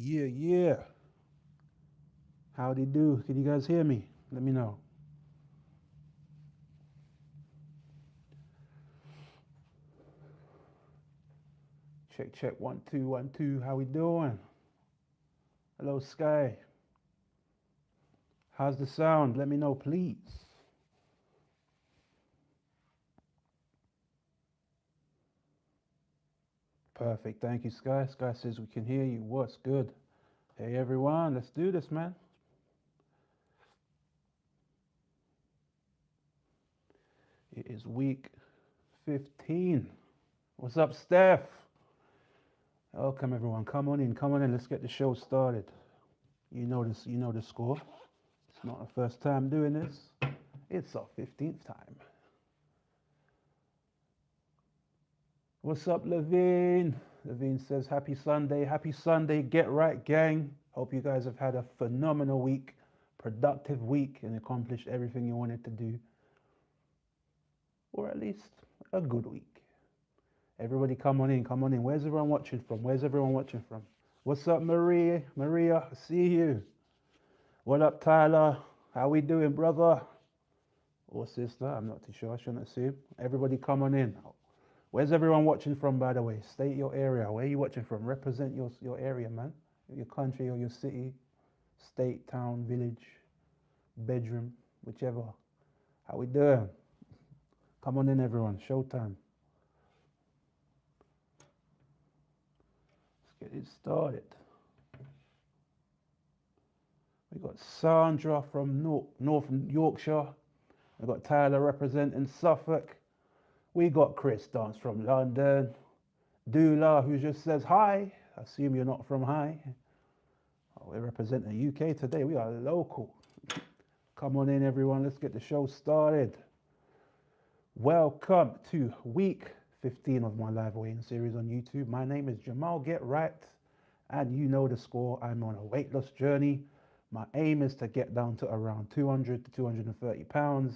Yeah, yeah. Howdy do? Can you guys hear me? Let me know. Check, check. 1, 2, 1, 2. How we doing? Hello, Sky. How's the sound? Let me know, please. Perfect. Thank you, Sky. Sky says we can hear you. What's good? Hey, everyone. Let's do this, man. It is week 15. What's up, Steph? Welcome, everyone. Come on in. Come on in. Let's get the show started. You know this. You know the score. It's not our first time doing this. It's our 15th time. What's up, Levine? Levine says, Happy Sunday. Happy Sunday. Get right, gang. Hope you guys have had a phenomenal week, productive week, and accomplished everything you wanted to do, or at least a good week. Everybody, come on in. Come on in. Where's everyone watching from? Where's everyone watching from? What's up, Maria? Maria, I see you. What up, Tyler? How we doing, brother? Or sister? I'm not too sure. I shouldn't assume. Everybody, come on in. Where's everyone watching from, by the way? State your area. Where are you watching from? Represent your area, man. Your country or your city, state, town, village, bedroom, whichever. How we doing? Come on in, everyone. Showtime. Let's get it started. We got Sandra from North Yorkshire. We got Tyler representing Suffolk. We got Chris Dance from London. Dula, who just says hi. I assume you're not from high. Oh, we represent the UK today. We are local. Come on in, everyone. Let's get the show started. Welcome to week 15 of my live weighing series on YouTube. My name is Jamal Get Right, and you know the score. I'm on a weight loss journey. My aim is to get down to around 200 to 230 pounds,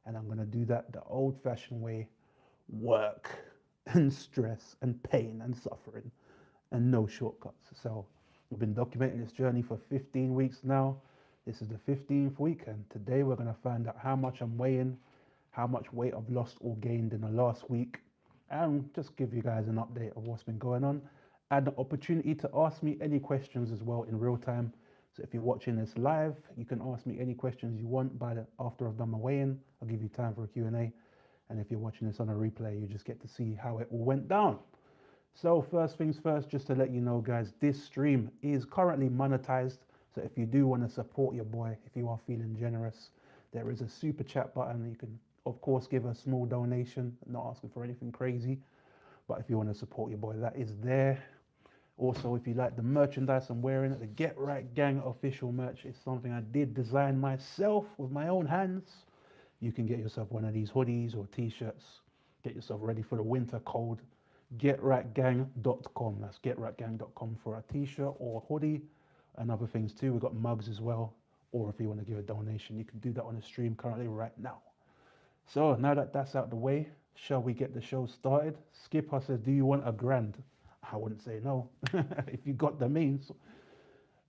and I'm going to do that the old fashioned way: work and stress and pain and suffering, and no shortcuts. So we've been documenting this journey for 15 weeks now. This is the 15th week, and today we're going to find out how much I'm weighing, how much weight I've lost or gained in the last week, and just give you guys an update of what's been going on and the opportunity to ask me any questions as well in real time. So if you're watching this live, you can ask me any questions you want after I've done my weigh-in. I'll give you time for a Q&A. And if you're watching this on a replay, you just get to see how it all went down. So first things first, just to let you know, guys, this stream is currently monetized. So if you do want to support your boy, if you are feeling generous, there is a super chat button. You can, of course, give a small donation, not asking for anything crazy. But if you want to support your boy, that is there. Also, if you like the merchandise I'm wearing, the Get Right Gang official merch is something I did design myself with my own hands. You can get yourself one of these hoodies or t-shirts. Get yourself ready for the winter cold. GetRightGang.com. That's GetRightGang.com for a t-shirt or hoodie and other things too. We've got mugs as well. Or if you want to give a donation, you can do that on the stream currently right now. So now that that's out the way, shall we get the show started? Skipper says, do you want a grand? I wouldn't say no if you got the means.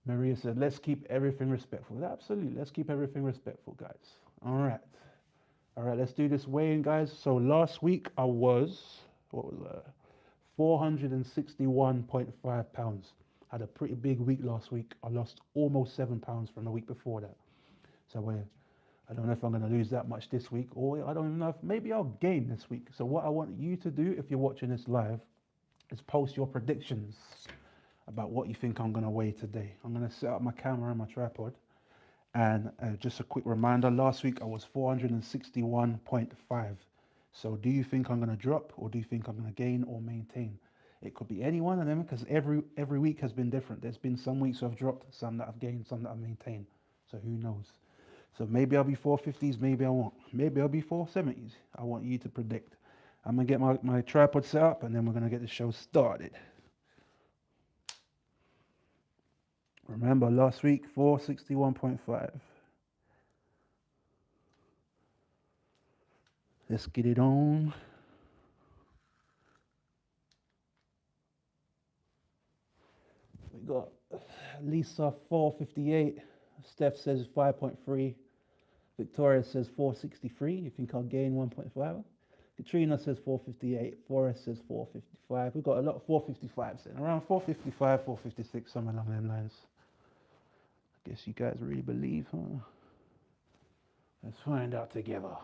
Maria said, let's keep everything respectful. Absolutely, let's keep everything respectful, guys. All right. All right, let's do this weighing, guys. So last week I was, what was that? 461.5 pounds. Had a pretty big week last week. I lost almost 7 pounds from the week before that. So I don't know if I'm going to lose that much this week, or I don't even know if maybe I'll gain this week. So what I want you to do, if you're watching this live, is post your predictions about what you think I'm going to weigh today. I'm going to set up my camera and my tripod. And just a quick reminder, last week I was 461.5. So do you think I'm going to drop, or do you think I'm going to gain or maintain? It could be any one of them, because every week has been different. There's been some weeks I've dropped, some that I've gained, some that I've maintained. So who knows? So maybe I'll be 450s, maybe I won't. Maybe I'll be 470s. I want you to predict. I'm going to get my tripod set up, and then we're going to get the show started. Remember, last week, 461.5. Let's get it on. We got Lisa 458. Steph says 5.3. Victoria says 463. You think I'll gain 1.5? Katrina says 458. Forrest says 455. We've got a lot of 455s in. Around 455, 456, somewhere along them lines. I guess you guys really believe, huh? Let's find out together.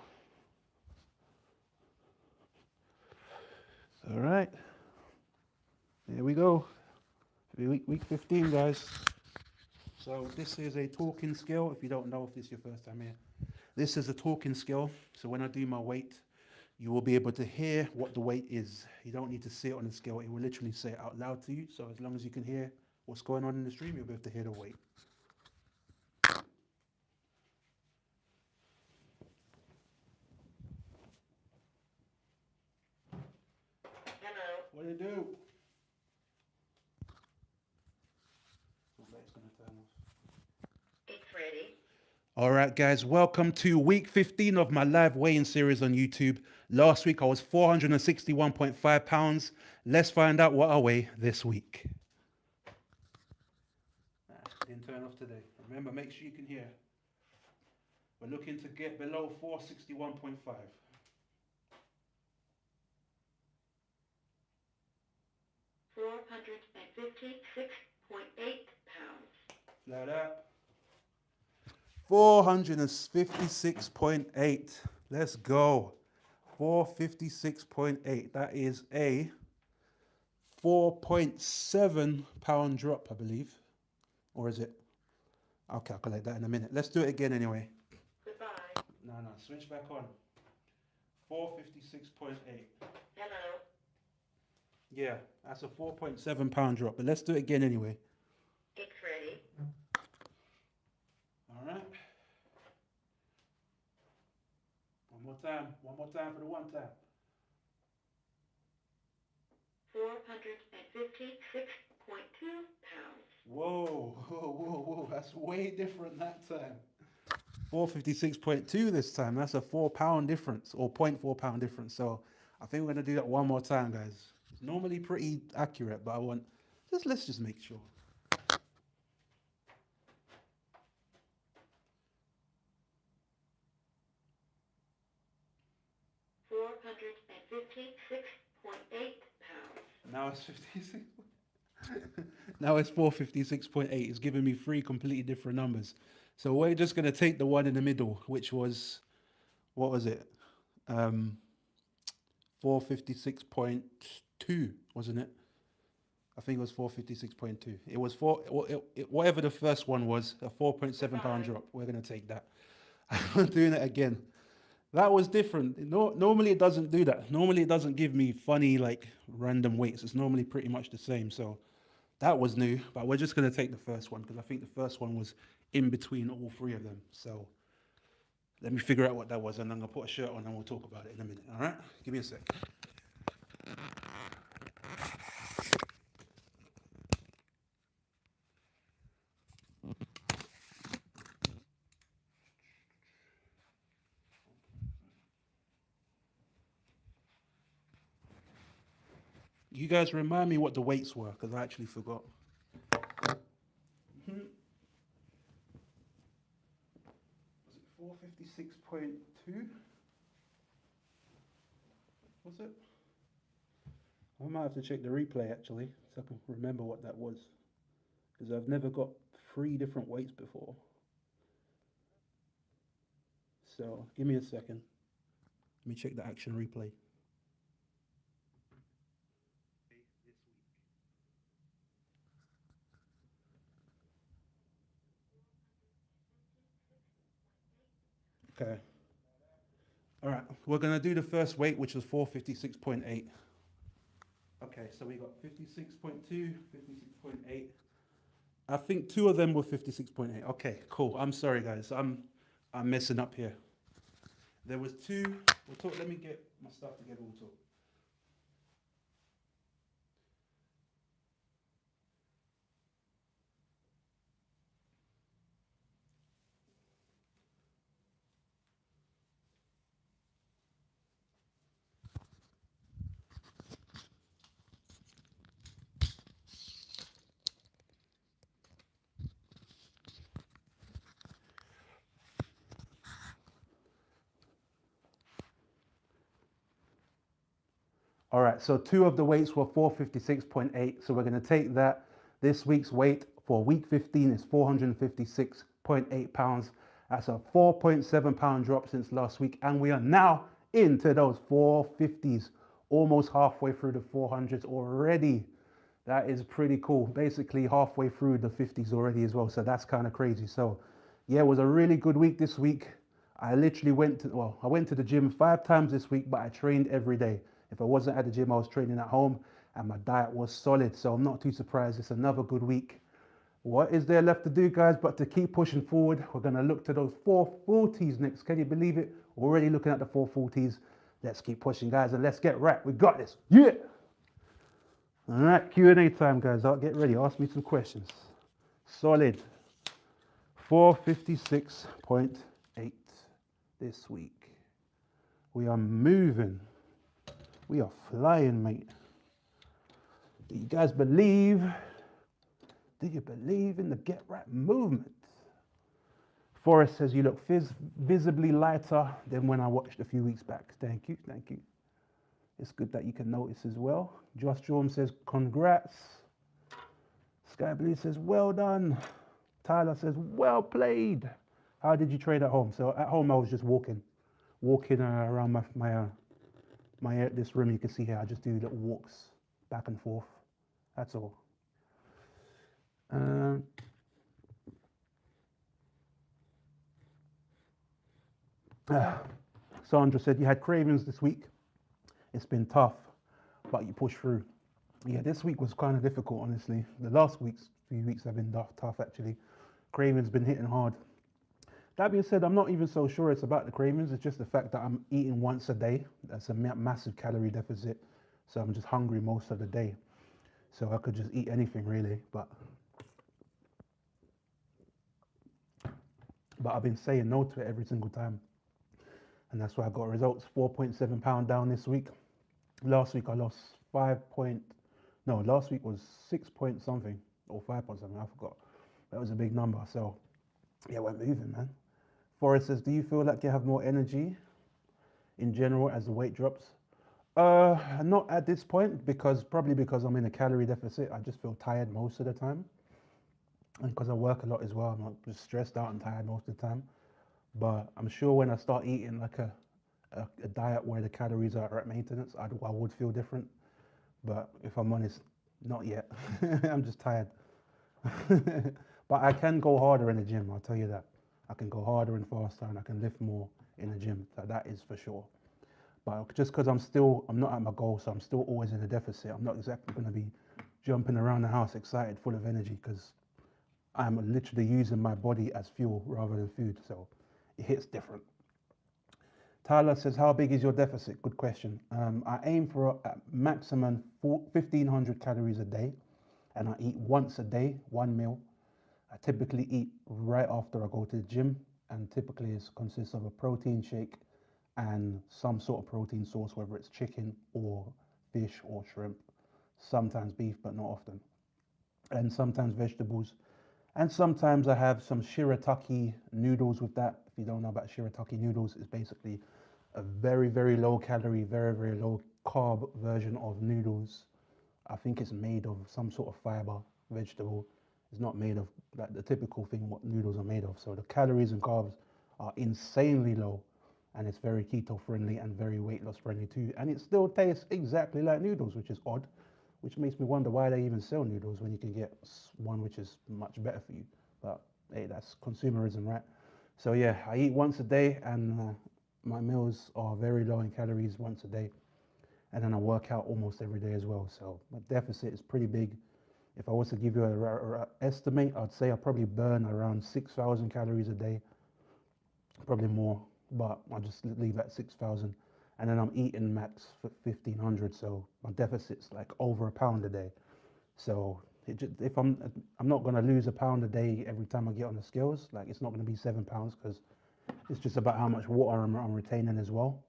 All right. Here we go. Week 15, guys. So this is a talking scale. If you don't know if this is your first time here, this is a talking scale. So when I do my weight, you will be able to hear what the weight is. You don't need to see it on the scale. It will literally say it out loud to you. So as long as you can hear what's going on in the stream, you'll be able to hear the weight. Hello. What do you do? It's ready. All right, guys, welcome to week 15 of my live weighing series on YouTube. Last week I was 461.5 pounds. Let's find out what I weigh this week. Didn't turn off today. Remember, make sure you can hear. We're looking to get below 461.5. 456.8 pounds. Like that. 456.8. Let's go. 456.8. That is a 4.7 pound drop, I believe. Or is it? I'll calculate that in a minute. Let's do it again anyway. Goodbye. No, switch back on. 456.8. Hello. Yeah, that's a 4.7 pound drop, but let's do it again anyway. It's ready. All right. One more time for the one time. 456.2 pounds. Whoa, that's way different that time. 456.2 this time. That's a 4 pound difference, or 0.4 pound difference. So I think we're going to do that one more time, guys. It's normally pretty accurate, but let's just make sure. Now it's 56. Now it's 456.8. It's giving me three completely different numbers. So we're just going to take the one in the middle, which was, what was it? 456.2, wasn't it? I think it was 456.2. It was whatever the first one was, a 4.7 pound drop. We're going to take that. I'm doing it again. That was different. Normally it doesn't do that. Normally it doesn't give me funny, like, random weights. It's normally pretty much the same. So that was new, but we're just going to take the first one because I think the first one was in between all three of them. So let me figure out what that was, and I'm going to put a shirt on and we'll talk about it in a minute. All right? Give me a sec. You guys remind me what the weights were, because I actually forgot. Was it 456.2? Was it? I might have to check the replay, actually, so I can remember what that was. Because I've never got three different weights before. So, give me a second. Let me check the action replay. Okay. All right, we're going to do the first weight, which was 456.8. Okay, so we got 56.2, 56.8. I think two of them were 56.8. Okay, cool. I'm sorry, guys. I'm messing up here. There was two. Let me get my stuff together. We'll talk. All right, so two of the weights were 456.8. So we're going to take that. This week's weight for week 15 is 456.8 pounds. That's a 4.7 pound drop since last week. And we are now into those 450s, almost halfway through the 400s already. That is pretty cool. Basically halfway through the 50s already as well. So that's kind of crazy. So yeah, it was a really good week this week. I literally I went to the gym 5 times this week, but I trained every day. If I wasn't at the gym, I was training at home and my diet was solid. So I'm not too surprised. It's another good week. What is there left to do, guys, but to keep pushing forward? We're going to look to those 440s next. Can you believe it? We're already looking at the 440s. Let's keep pushing, guys, and let's get right. We got this. Yeah. All right, Q&A time, guys. I'll get ready. Ask me some questions. Solid. 456.8 this week. We are moving. We are flying, mate. Do you guys believe? Do you believe in the Get Right movement? Forrest says you look visibly lighter than when I watched a few weeks back. Thank you, thank you. It's good that you can notice as well. Josh Jorm says congrats. Sky Blue says well done. Tyler says well played. How did you train at home? So at home I was just walking around this room. You can see here I just do little walks back and forth. That's all. Sandra said you had cravings this week. It's been tough, but you pushed through. Yeah, this week was kind of difficult, honestly. The last few weeks have been tough actually. Cravings been hitting hard. That being said, I'm not even so sure it's about the cravings. It's just the fact that I'm eating once a day. That's a massive calorie deficit. So I'm just hungry most of the day. So I could just eat anything really, but I've been saying no to it every single time. And that's why I got results. 4.7 pound down this week. Last week I lost last week was 6 point something or 5 point something. I forgot. That was a big number. So yeah, we're moving, man. Forrest says, do you feel like you have more energy in general as the weight drops? Not at this point, probably because I'm in a calorie deficit. I just feel tired most of the time. And because I work a lot as well, I'm not just stressed out and tired most of the time. But I'm sure when I start eating like a diet where the calories are at maintenance, I would feel different. But if I'm honest, not yet. I'm just tired. But I can go harder in the gym, I'll tell you that. I can go harder and faster and I can lift more in the gym. So that is for sure. But just because I'm not at my goal, so I'm still always in a deficit. I'm not exactly going to be jumping around the house excited, full of energy, because I'm literally using my body as fuel rather than food. So it hits different. Tyler says, how big is your deficit? Good question. I aim for a maximum 1,500 calories a day, and I eat once a day, one meal. I typically eat right after I go to the gym, and typically it consists of a protein shake and some sort of protein source, whether it's chicken or fish or shrimp, sometimes beef, but not often, and sometimes vegetables. And sometimes I have some shirataki noodles with that. If you don't know about shirataki noodles, it's basically a very, very low calorie, very, very low carb version of noodles. I think it's made of some sort of fiber, vegetable. It's not made of like the typical thing what noodles are made of. So the calories and carbs are insanely low, and it's very keto friendly and very weight loss friendly too. And it still tastes exactly like noodles, which is odd, which makes me wonder why they even sell noodles when you can get one which is much better for you. But hey, that's consumerism, right? So yeah, I eat once a day, and my meals are very low in calories once a day. And then I work out almost every day as well. So my deficit is pretty big. If I was to give you an estimate, I'd say I probably burn around 6,000 calories a day, probably more, but I'll just leave at 6,000. And then I'm eating max for 1,500, so my deficit's like over a pound a day. So if I'm not gonna lose a pound a day every time I get on the scales, like it's not gonna be 7 pounds, because it's just about how much water I'm retaining as well.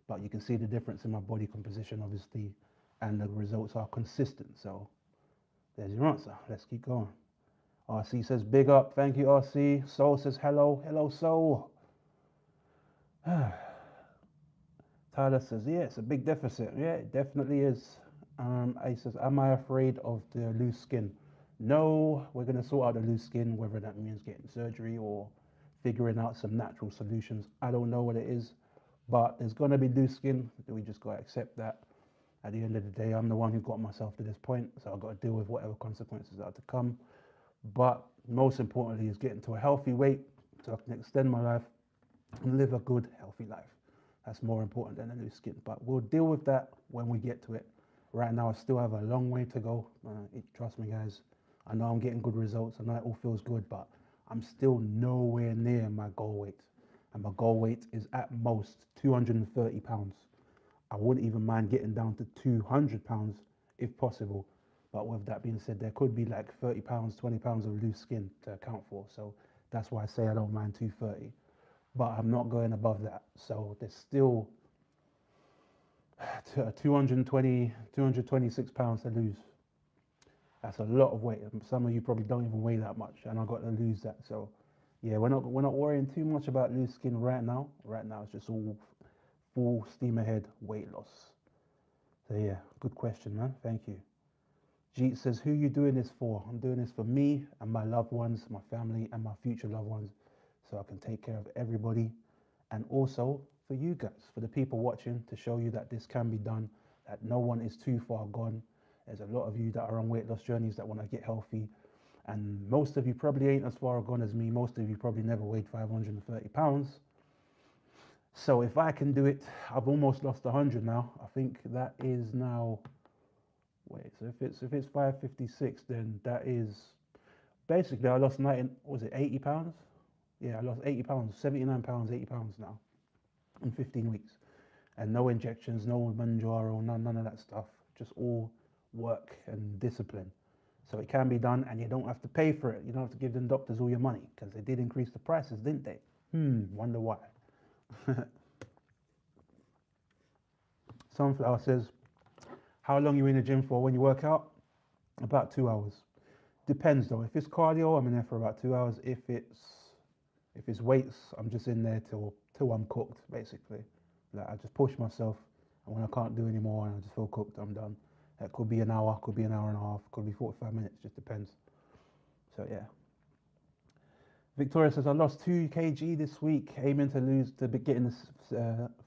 But you can see the difference in my body composition, obviously, and the results are consistent. So there's your answer. Let's keep going. RC says big up. Thank you, RC. Soul says hello. Hello, Soul. Tyler says, yeah, it's a big deficit. Yeah, it definitely is. He says, am I afraid of the loose skin? No, we're going to sort out the loose skin, whether that means getting surgery or figuring out some natural solutions. I don't know what it is, but there's going to be loose skin. We just got to accept that. At the end of the day, I'm the one who got myself to this point, so I've got to deal with whatever consequences are to come. But most importantly is getting to a healthy weight so I can extend my life and live a good, healthy life. That's more important than a new skin. But we'll deal with that when we get to it. Right now, I still have a long way to go. Trust me, guys. I know I'm getting good results. I know it all feels good, but I'm still nowhere near my goal weight. And my goal weight is at most 230 pounds. I wouldn't even mind getting down to 200 pounds if possible. But with that being said, there could be like 30 pounds, 20 pounds of loose skin to account for. So that's why I say I don't mind 230. But I'm not going above that. So there's still 220, 226 pounds to lose. That's a lot of weight. Some of you probably don't even weigh that much, and I've got to lose that. So yeah, we're not worrying too much about loose skin right now. Right now, it's just all full steam ahead weight loss. So yeah, good question, man. Thank you. Jeet says, who you doing this for? I'm doing this for me and my loved ones, my family and my future loved ones, so I can take care of everybody. And also for you guys, for the people watching, to show you that this can be done, that no one is too far gone. There's a lot of you that are on weight loss journeys that want to get healthy. And most of you probably ain't as far gone as me. Most of you probably never weighed 530 pounds. So if I can do it, I've almost lost 100 now. I think that is now, wait, so if it's 556, then that is basically I lost 90, was it 80 pounds? Yeah, I lost 80 pounds, 79 pounds, 80 pounds now in 15 weeks. And no injections, no Manjaro, none of that stuff. Just all work and discipline. So it can be done, and you don't have to pay for it. You don't have to give them doctors all your money, because they did increase the prices, didn't they? Wonder why. Sunflower says, how long are you in the gym for when you work out? About 2 hours. Depends though. If it's cardio, I'm in there for about 2 hours. If it's weights, I'm just in there till I'm cooked, basically. Like I just push myself, and when I can't do anymore and I just feel cooked, I'm done. It could be an hour, could be an hour and a half, could be 45 minutes, just depends. So yeah. Victoria says, I lost 2 kg this week, aiming to be getting this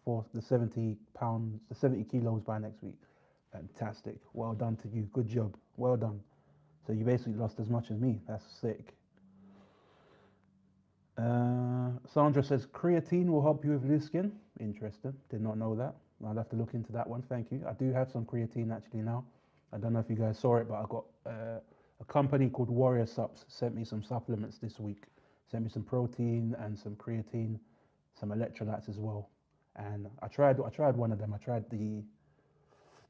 for the 70 pounds, the 70 kilos by next week. Fantastic. Well done to you. Good job. Well done. So you basically lost as much as me. That's sick. Sandra says, creatine will help you with loose skin. Interesting. Did not know that. I'll have to look into that one. Thank you. I do have some creatine actually now. I don't know if you guys saw it, but I got a company called Warrior Subs sent me some supplements this week. Sent me some protein and some creatine, some electrolytes as well. And I tried one of them. I tried the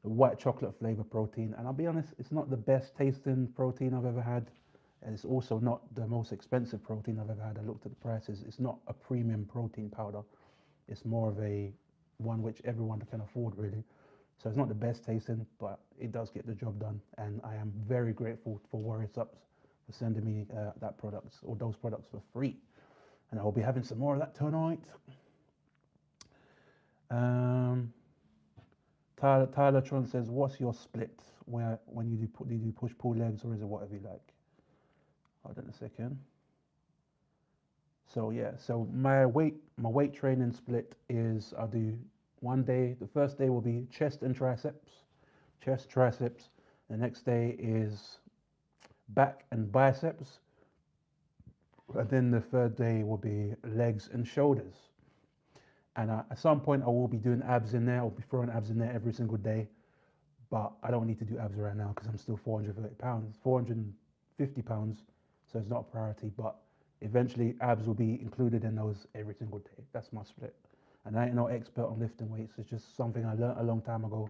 white chocolate flavor protein, and I'll be honest, it's not the best tasting protein I've ever had. And it's also not the most expensive protein I've ever had. I looked at the prices. It's not a premium protein powder. It's more of a one which everyone can afford, really. So it's not the best tasting, but it does get the job done. And I am very grateful for Warrior Subs for sending me that products or those products for free. And I will be having some more of that tonight. Tyler Tron says, "What's your split? When you do push pull legs, or is it whatever you like?" Hold on a second. So yeah, so my weight training split is I'll do one day. The first day will be chest and triceps, chest triceps. The next day is back and biceps, and then the third day will be legs and shoulders. And at some point, I will be doing abs in there. I'll be throwing abs in there every single day. But I don't need to do abs right now because I'm still 430 pounds, 450 pounds. So it's not a priority. But eventually, abs will be included in those every single day. That's my split. And I ain't no expert on lifting weights. It's just something I learned a long time ago.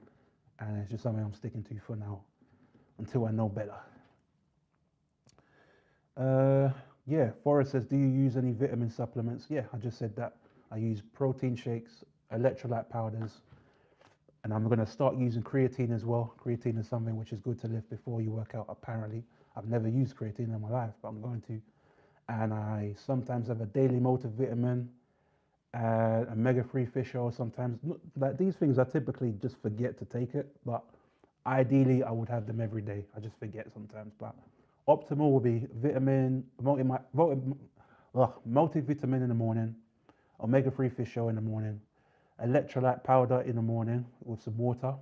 And it's just something I'm sticking to for now until I know better. Yeah, Forrest says, do you use any vitamin supplements? Yeah, I just said that. I use protein shakes, electrolyte powders, and I'm going to start using creatine as well. Creatine is something which is good to lift before you work out, apparently. I've never used creatine in my life, but I'm going to. And I sometimes have a daily multivitamin, omega-3 fish oil sometimes. Like these things, I typically just forget to take it, but ideally I would have them every day. I just forget sometimes, but optimal would be multivitamin in the morning, omega-3 fish oil in the morning, electrolyte powder in the morning with some water.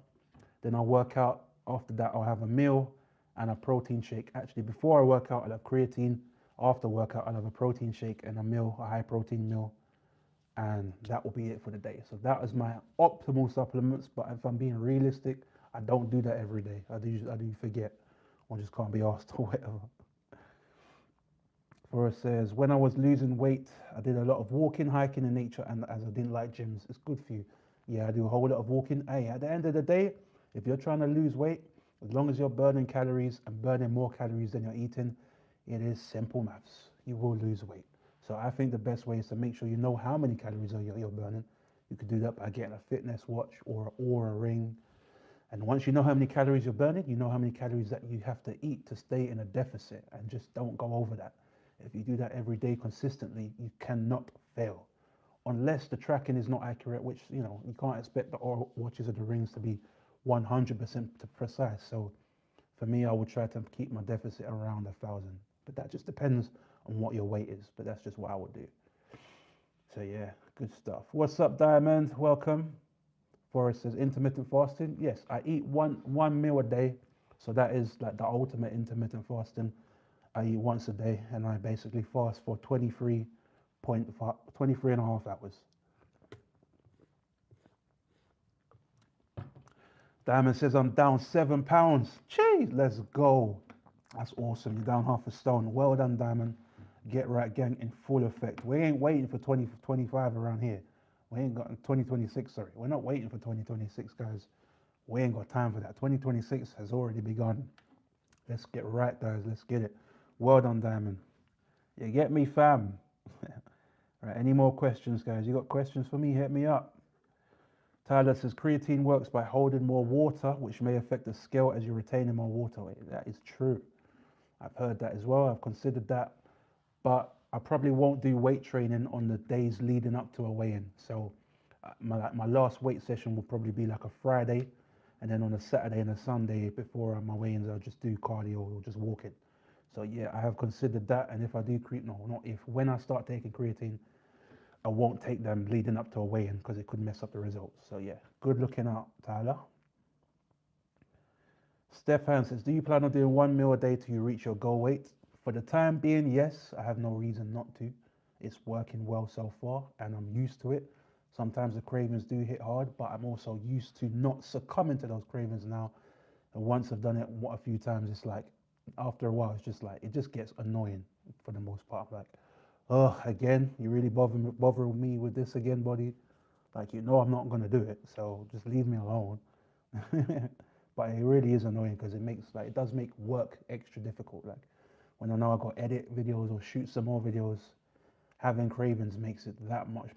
Then I'll work out. After that, I'll have a meal and a protein shake. Actually, before I work out, I'll have creatine. After workout, I'll have a protein shake and a meal, a high protein meal, and that will be it for the day. So that is my optimal supplements. But if I'm being realistic, I don't do that every day. I do forget, or just can't be asked or whatever. Forrest says, when I was losing weight, I did a lot of walking, hiking in nature, and as I didn't like gyms, it's good for you. Yeah, I do a whole lot of walking. Hey, at the end of the day, if you're trying to lose weight, as long as you're burning calories and burning more calories than you're eating, it is simple maths. You will lose weight. So I think the best way is to make sure you know how many calories you're burning. You could do that by getting a fitness watch or an Oura ring. And once you know how many calories you're burning, you know how many calories that you have to eat to stay in a deficit, and just don't go over that. If you do that every day consistently, you cannot fail. Unless the tracking is not accurate, which, you can't expect the watches of the rings to be 100% precise. So for me, I would try to keep my deficit around 1,000. But that just depends on what your weight is. But that's just what I would do. So yeah, good stuff. What's up, Diamond? Welcome. Forrest says intermittent fasting. Yes, I eat one meal a day. So that is like the ultimate intermittent fasting. I eat once a day and I basically fast for 23 and a half hours. Diamond says I'm down 7 pounds. Jeez, let's go. That's awesome. You're down half a stone. Well done, Diamond. Get right gang in full effect. We ain't waiting for 2025 around here. We ain't got 2026, sorry. We're not waiting for 2026, guys. We ain't got time for that. 2026 has already begun. Let's get right, guys. Let's get it. Well done, Diamond. You get me, fam. Right, any more questions, guys? You got questions for me? Hit me up. Tyler says creatine works by holding more water, which may affect the scale as you're retaining more water weight. That is true. I've heard that as well. I've considered that, but I probably won't do weight training on the days leading up to a weigh-in. So my last weight session will probably be like a Friday, and then on a Saturday and a Sunday before my weigh-ins, I'll just do cardio or just walking. So yeah, I have considered that, and if I do when I start taking creatine, I won't take them leading up to a weigh-in because it could mess up the results. So yeah, good looking out, Tyler. Stefan says, do you plan on doing 1 meal a day till you reach your goal weight? For the time being, yes. I have no reason not to. It's working well so far and I'm used to it. Sometimes the cravings do hit hard, but I'm also used to not succumbing to those cravings now. And once I've done it a few times, it's like, after a while, it's just like, it just gets annoying for the most part. Like, oh, again, you really bothering me with this again, buddy. Like, I'm not going to do it, so just leave me alone. But it really is annoying because it does make work extra difficult. Like when I know I got to edit videos or shoot some more videos, having cravings makes it that much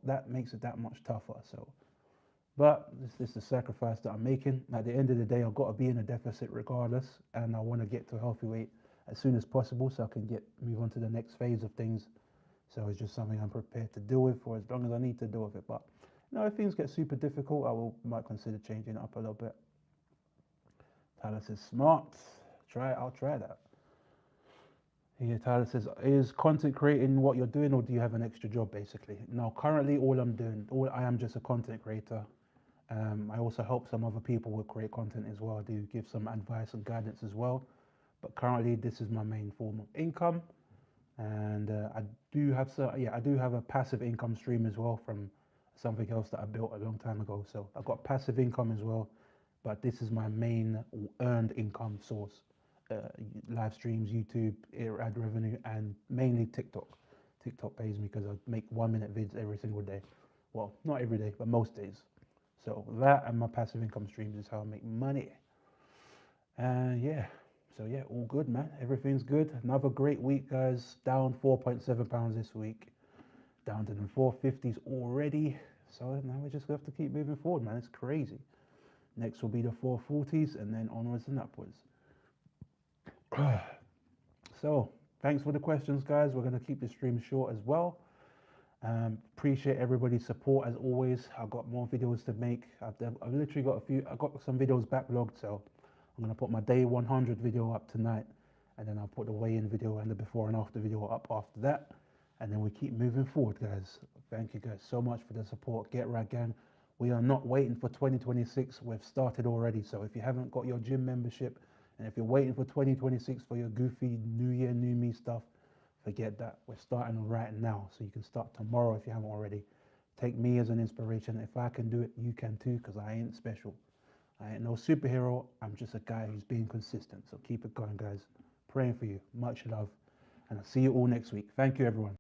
that makes it that much tougher. So, but this is the sacrifice that I'm making. At the end of the day, I've got to be in a deficit regardless, and I want to get to a healthy weight as soon as possible so I can move on to the next phase of things. So it's just something I'm prepared to deal with for as long as I need to deal with it. But if things get super difficult, might consider changing it up a little bit. Tyler says, smart. I'll try that. Here, Tyler says, is content creating what you're doing, or do you have an extra job, basically? No, currently I am just a content creator. I also help some other people with create content as well. I do give some advice and guidance as well. But currently, this is my main form of income. And I do have a passive income stream as well from something else that I built a long time ago. So I've got passive income as well, but this is my main earned income source. Live streams, YouTube, ad revenue, and mainly TikTok. TikTok pays me because I make 1 minute vids every single day. Well, not every day, but most days. So that and my passive income streams is how I make money. And yeah, so yeah, all good, man. Everything's good. Another great week, guys. Down 4.7 pounds this week. Down to the 450s already. So now we just have to keep moving forward, man. It's crazy. Next will be the 440s and then onwards and upwards. So thanks for the questions, guys. We're going to keep the stream short as well. Appreciate everybody's support as always. I've got more videos to make. I've literally got a few. I've got some videos backlogged, so I'm gonna put my day 100 video up tonight, and then I'll put the weigh-in video and the before and after video up after that, and then we keep moving forward, guys. Thank you guys so much for the support. Get Right Gang. We are not waiting for 2026. We've started already. So if you haven't got your gym membership, and if you're waiting for 2026 for your goofy New Year, New Me stuff, forget that. We're starting right now. So you can start tomorrow if you haven't already. Take me as an inspiration. If I can do it, you can too, because I ain't special. I ain't no superhero. I'm just a guy who's being consistent. So keep it going, guys. Praying for you. Much love. And I'll see you all next week. Thank you, everyone.